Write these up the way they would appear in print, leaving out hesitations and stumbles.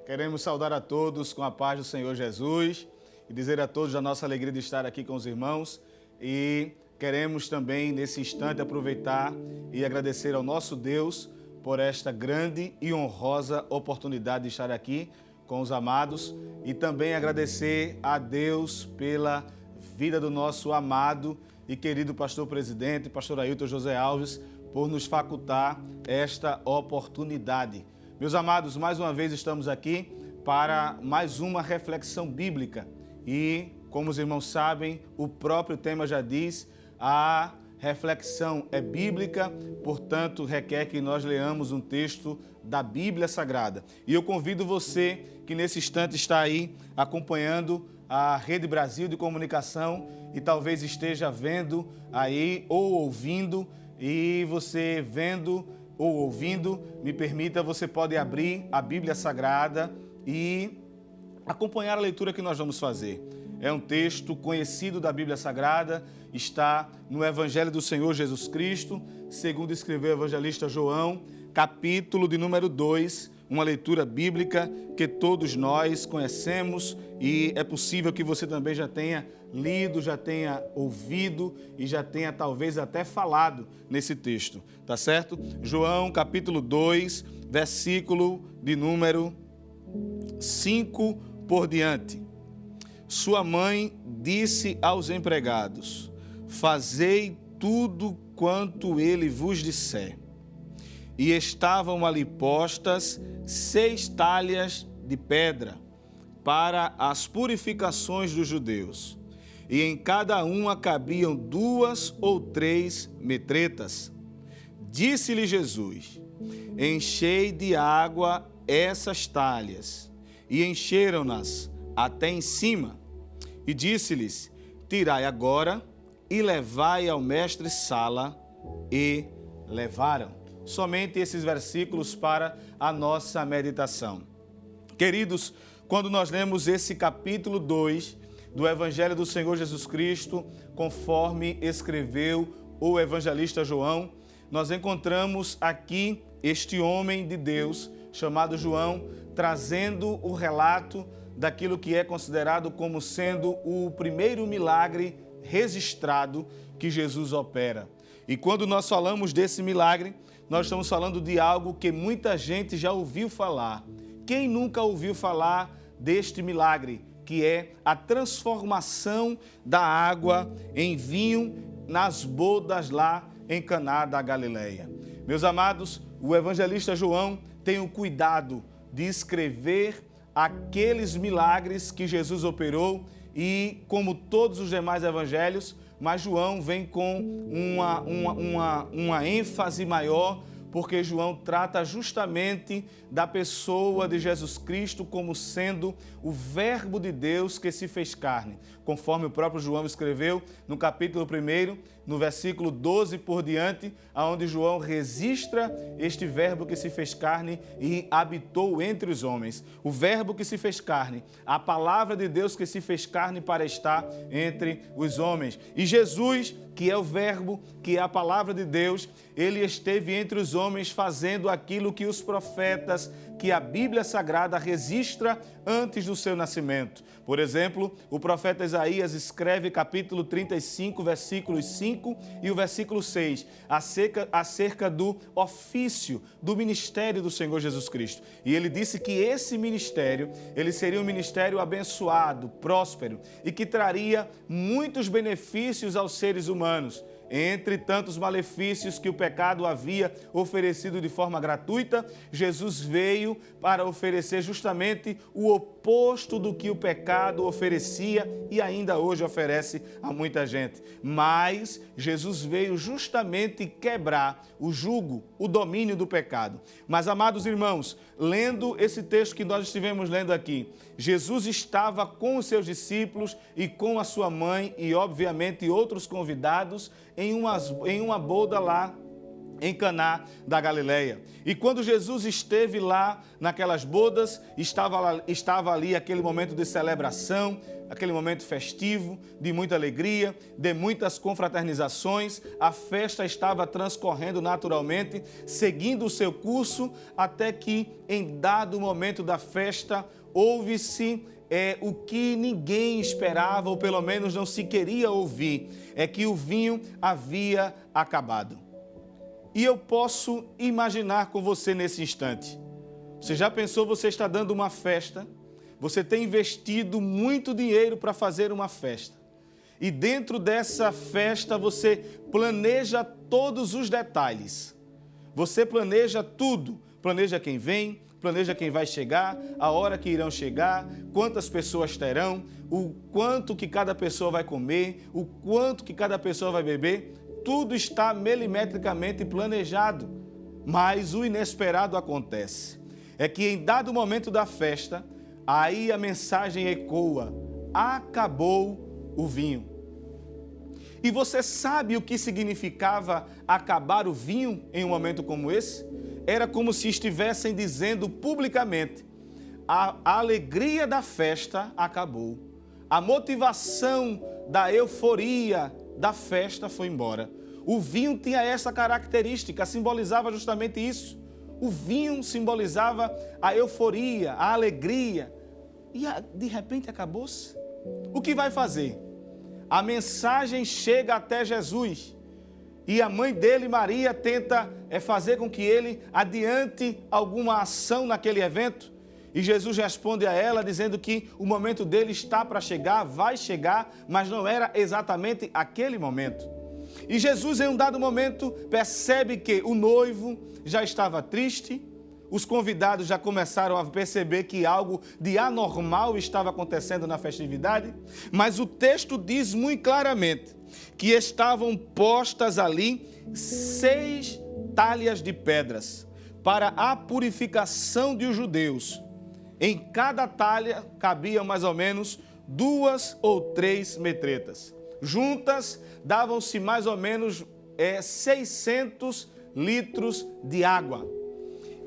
Queremos saudar a todos com a paz do Senhor Jesus e dizer a todos a nossa alegria de estar aqui com os irmãos. E queremos também, nesse instante, aproveitar e agradecer ao nosso Deus por esta grande e honrosa oportunidade de estar aqui com os amados e também agradecer a Deus pela vida do nosso amado e querido pastor presidente, pastor Ailton José Alves, por nos facultar esta oportunidade. Meus amados, mais uma vez estamos aqui para mais uma reflexão bíblica e, como os irmãos sabem, o próprio tema já diz, a reflexão é bíblica, portanto, requer que nós leamos um texto da Bíblia Sagrada. E eu convido você que nesse instante está aí acompanhando a Rede Brasil de Comunicação e talvez esteja vendo aí ou ouvindo, e você vendo ou ouvindo, me permita, você pode abrir a Bíblia Sagrada e acompanhar a leitura que nós vamos fazer. É um texto conhecido da Bíblia Sagrada, está no Evangelho do Senhor Jesus Cristo, segundo escreveu o evangelista João, capítulo de número 2, uma leitura bíblica que todos nós conhecemos e é possível que você também já tenha lido, já tenha ouvido e já tenha talvez até falado nesse texto, tá certo? João capítulo 2, versículo de número 5 por diante. Sua mãe disse aos empregados: fazei tudo quanto ele vos disser. E estavam ali postas 6 talhas de pedra para as purificações dos judeus, e em cada uma cabiam 2 ou 3 metretas. Disse-lhe Jesus: enchei de água essas talhas, e encheram-nas até em cima. E disse-lhes: tirai agora e levai ao mestre-sala. E levaram. Somente esses versículos para a nossa meditação. Queridos, quando nós lemos esse capítulo 2 do Evangelho do Senhor Jesus Cristo, conforme escreveu o evangelista João, nós encontramos aqui este homem de Deus, chamado João, trazendo o relato daquilo que é considerado como sendo o primeiro milagre registrado que Jesus opera. E quando nós falamos desse milagre, nós estamos falando de algo que muita gente já ouviu falar. Quem nunca ouviu falar deste milagre, que é a transformação da água em vinho nas bodas lá em Caná da Galileia? Meus amados, o evangelista João tem o cuidado de escrever aqueles milagres que Jesus operou e, como todos os demais evangelhos, mas João vem com uma ênfase maior, porque João trata justamente da pessoa de Jesus Cristo como sendo o Verbo de Deus que se fez carne. Conforme o próprio João escreveu no capítulo 1, no versículo 12 por diante, onde João registra este Verbo que se fez carne e habitou entre os homens. O Verbo que se fez carne, a palavra de Deus que se fez carne para estar entre os homens. E Jesus, que é o Verbo, que é a palavra de Deus, ele esteve entre os homens fazendo aquilo que os profetas, que a Bíblia Sagrada registra antes do seu nascimento. Por exemplo, o profeta Isaías escreve capítulo 35, versículos 5 e o versículo 6, acerca do ofício, do ministério do Senhor Jesus Cristo. E ele disse que esse ministério, ele seria um ministério abençoado, próspero e que traria muitos benefícios aos seres humanos. Entre tantos malefícios que o pecado havia oferecido de forma gratuita, Jesus veio para oferecer justamente o oposto do que o pecado oferecia e ainda hoje oferece a muita gente. Mas Jesus veio justamente quebrar o jugo, o domínio do pecado. Mas, amados irmãos, lendo esse texto que nós estivemos lendo aqui, Jesus estava com os seus discípulos e com a sua mãe e, obviamente, outros convidados em uma boda lá em Caná da Galileia. E quando Jesus esteve lá naquelas bodas, estava ali aquele momento de celebração, aquele momento festivo, de muita alegria, de muitas confraternizações. A festa estava transcorrendo naturalmente, seguindo o seu curso, até que, em dado momento da festa, houve-se o que ninguém esperava, ou pelo menos não se queria ouvir, é que o vinho havia acabado. E eu posso imaginar com você nesse instante. Você já pensou, você está dando uma festa, você tem investido muito dinheiro para fazer uma festa. E dentro dessa festa você planeja todos os detalhes. Você planeja tudo, planeja quem vem, planeja quem vai chegar, a hora que irão chegar, quantas pessoas terão, o quanto que cada pessoa vai comer, o quanto que cada pessoa vai beber. Tudo está milimetricamente planejado, mas o inesperado acontece. É que em dado momento da festa, aí a mensagem ecoa: acabou o vinho. E você sabe o que significava acabar o vinho em um momento como esse? Era como se estivessem dizendo publicamente: a alegria da festa acabou. A motivação da euforia da festa foi embora. O vinho tinha essa característica, simbolizava justamente isso. O vinho simbolizava a euforia, a alegria. E de repente acabou-se. O que vai fazer? A mensagem chega até Jesus. E a mãe dele, Maria, tenta fazer com que ele adiante alguma ação naquele evento. E Jesus responde a ela dizendo que o momento dele está para chegar, vai chegar, mas não era exatamente aquele momento. E Jesus, em um dado momento, percebe que o noivo já estava triste, os convidados já começaram a perceber que algo de anormal estava acontecendo na festividade, mas o texto diz muito claramente que estavam postas ali 6 talhas de pedras para a purificação dos judeus. Em cada talha cabiam mais ou menos 2 ou 3 metretas. Juntas davam-se mais ou menos 600 litros de água.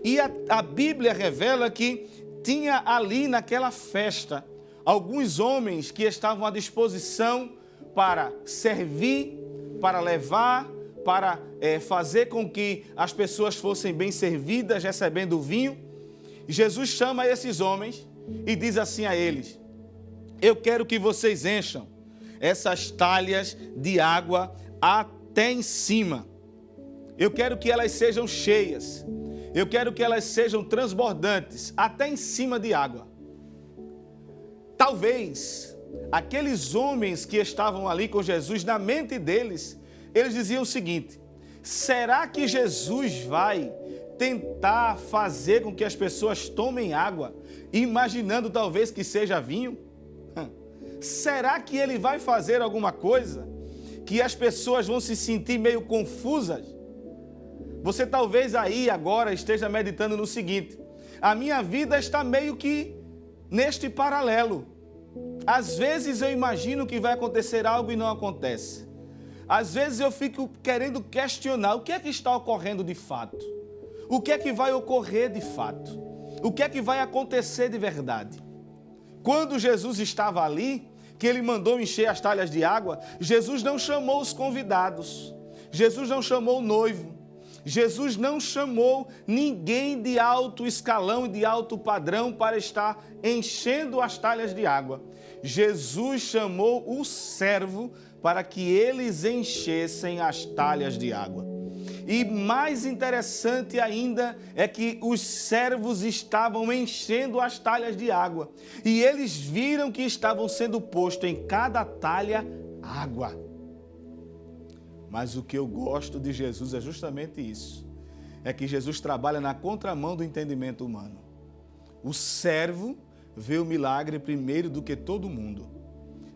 E a Bíblia revela que tinha ali naquela festa alguns homens que estavam à disposição para servir, para levar, para fazer com que as pessoas fossem bem servidas, recebendo o vinho. Jesus chama esses homens e diz assim a eles: eu quero que vocês encham essas talhas de água até em cima. Eu quero que elas sejam cheias. Eu quero que elas sejam transbordantes, até em cima de água. Talvez aqueles homens que estavam ali com Jesus, na mente deles, eles diziam o seguinte: será que Jesus vai tentar fazer com que as pessoas tomem água, imaginando talvez que seja vinho? Será que ele vai fazer alguma coisa que as pessoas vão se sentir meio confusas? Você talvez aí agora esteja meditando no seguinte: a minha vida está meio que neste paralelo. Às vezes eu imagino que vai acontecer algo e não acontece. Às vezes eu fico querendo questionar o que é que está ocorrendo de fato. O que é que vai ocorrer de fato? O que é que vai acontecer de verdade? Quando Jesus estava ali, que ele mandou encher as talhas de água, Jesus não chamou os convidados. Jesus não chamou o noivo. Jesus não chamou ninguém de alto escalão e de alto padrão para estar enchendo as talhas de água. Jesus chamou o servo para que eles enchessem as talhas de água. E mais interessante ainda é que os servos estavam enchendo as talhas de água. E eles viram que estavam sendo posto em cada talha água. Mas o que eu gosto de Jesus é justamente isso. É que Jesus trabalha na contramão do entendimento humano. O servo vê o milagre primeiro do que todo mundo.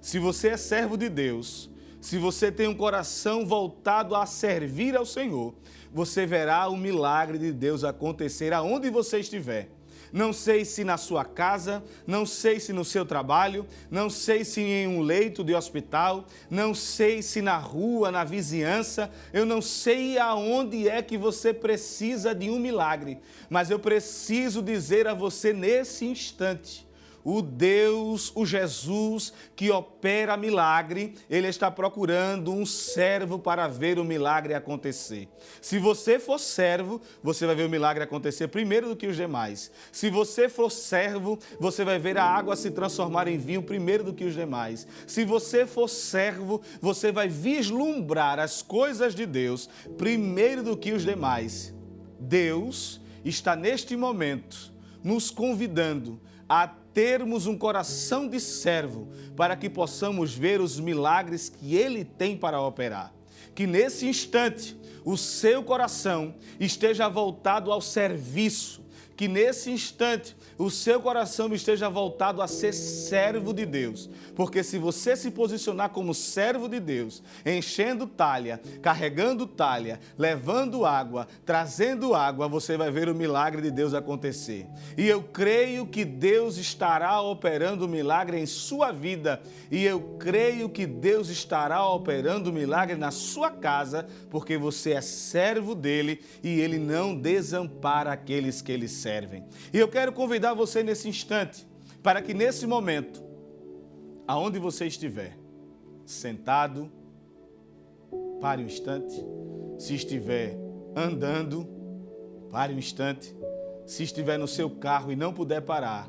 Se você é servo de Deus, se você tem um coração voltado a servir ao Senhor, você verá o milagre de Deus acontecer aonde você estiver. Não sei se na sua casa, não sei se no seu trabalho, não sei se em um leito de hospital, não sei se na rua, na vizinhança, eu não sei aonde é que você precisa de um milagre, mas eu preciso dizer a você nesse instante, o Deus, o Jesus que opera milagre, Ele está procurando um servo para ver o milagre acontecer. Se você for servo, você vai ver o milagre acontecer primeiro do que os demais. Se você for servo, você vai ver a água se transformar em vinho primeiro do que os demais. Se você for servo, você vai vislumbrar as coisas de Deus primeiro do que os demais. Deus está neste momento nos convidando a termos um coração de servo para que possamos ver os milagres que Ele tem para operar. Que nesse instante o seu coração esteja voltado ao serviço, que nesse instante o seu coração esteja voltado a ser servo de Deus. Porque se você se posicionar como servo de Deus, enchendo talha, carregando talha, levando água, trazendo água, você vai ver o milagre de Deus acontecer. E eu creio que Deus estará operando o milagre em sua vida. E eu creio que Deus estará operando o milagre na sua casa, porque você é servo dele e ele não desampara aqueles que ele servem. E eu quero convidar você nesse instante, para que nesse momento, aonde você estiver, sentado, pare um instante. Se estiver andando, pare um instante. Se estiver no seu carro e não puder parar,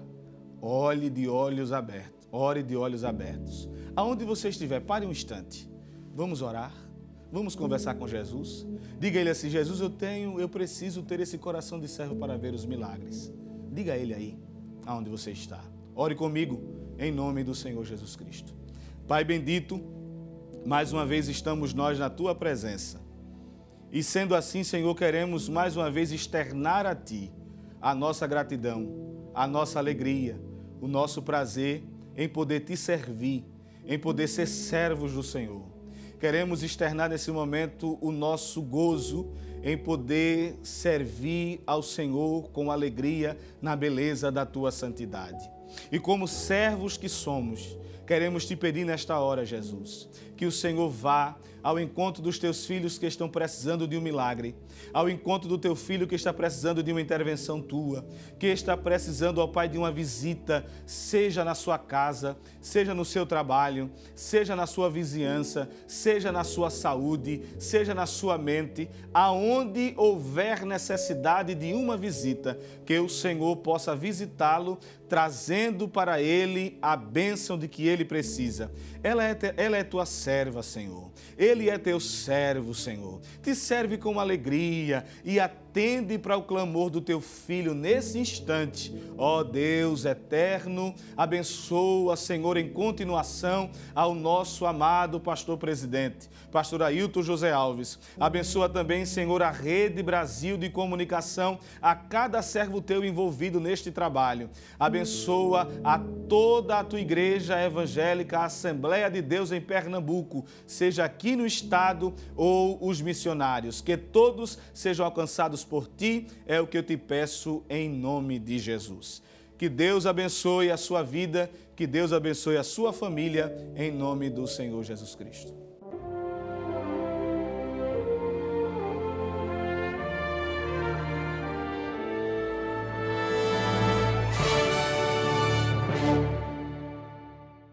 olhe de olhos abertos, ore de olhos abertos. Aonde você estiver, pare um instante. Vamos orar, vamos conversar com Jesus. Diga a Ele assim: Jesus, eu preciso ter esse coração de servo para ver os milagres. Diga a Ele aí, aonde você está. Ore comigo, em nome do Senhor Jesus Cristo. Pai bendito, mais uma vez estamos nós na Tua presença. E sendo assim, Senhor, queremos mais uma vez externar a Ti a nossa gratidão, a nossa alegria, o nosso prazer em poder Te servir, em poder ser servos do Senhor. Queremos externar nesse momento o nosso gozo em poder servir ao Senhor com alegria na beleza da Tua santidade. E como servos que somos, queremos Te pedir nesta hora, Jesus, que o Senhor vá ao encontro dos Teus filhos que estão precisando de um milagre, ao encontro do Teu filho que está precisando de uma intervenção Tua, que está precisando, ó Pai, de uma visita, seja na sua casa, seja no seu trabalho, seja na sua vizinhança, seja na sua saúde, seja na sua mente, aonde houver necessidade de uma visita, que o Senhor possa visitá-lo, trazendo para ele a bênção de que ele precisa. Ela é tua serva, Senhor. Ele é teu servo, Senhor. Te serve com alegria e atende para o clamor do teu filho nesse instante. Ó Deus eterno, abençoa, Senhor, em continuação ao nosso amado pastor presidente, pastor Ailton José Alves. Abençoa também, Senhor, a Rede Brasil de Comunicação, a cada servo teu envolvido neste trabalho. Abençoa a toda a tua igreja evangélica, a Assembleia de Deus em Pernambuco, seja aqui no estado ou os missionários. Que todos sejam alcançados por ti, é o que eu te peço em nome de Jesus. Que Deus abençoe a sua vida, que Deus abençoe a sua família, em nome do Senhor Jesus Cristo.